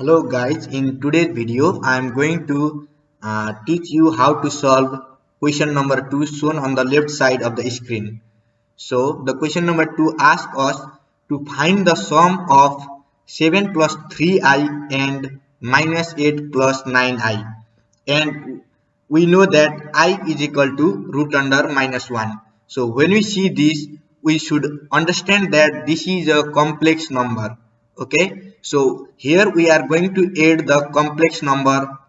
Hello guys, in today's video I am going to teach you how to solve question number 2 shown on the left side of the screen. So the question number 2 asks us to find the sum of 7 plus 3i and minus 8 plus 9i, and we know that I is equal to root under minus 1. So when we see this, we should understand that this is a complex number. Okay, so here we are going to add the complex number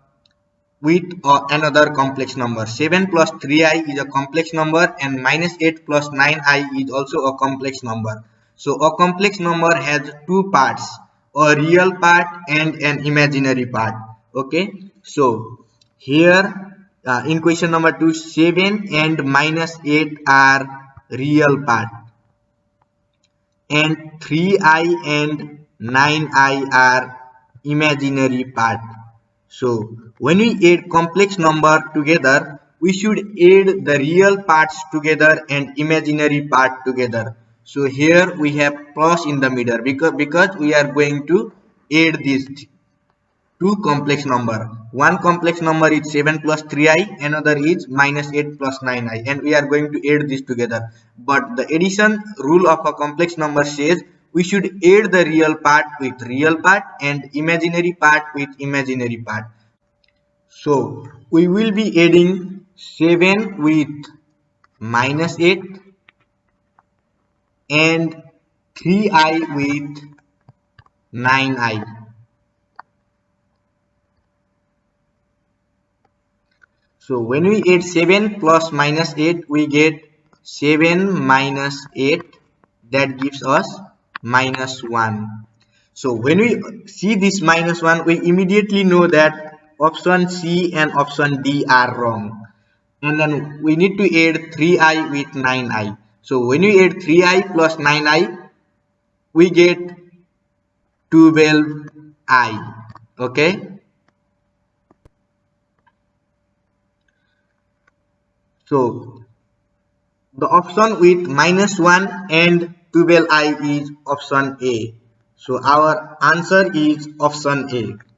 with another complex number. 7 plus 3i is a complex number and minus 8 plus 9i is also a complex number. So a complex number has two parts, a real part and an imaginary part. Okay, so here in question number 2, 7 and minus 8 are real part and 3i and 9i are imaginary part. So when we add complex number together, we should add the real parts together and imaginary part together. So here we have plus in the middle because we are going to add these two complex number. One complex number is 7 plus 3i, another is minus 8 plus 9i, and we are going to add this together. But the addition rule of a complex number says we should add the real part with real part and imaginary part with imaginary part. So we will be adding 7 with minus 8 and 3i with 9i. So when we add 7 plus minus 8, we get 7 minus 8, that gives us minus 1. So when we see this minus 1, we immediately know that option C and option D are wrong. And then we need to add 3i with 9i. So when we add 3i plus 9i, we get 12i. Okay. So the option with minus 1 and 12i is option A. So our answer is option A.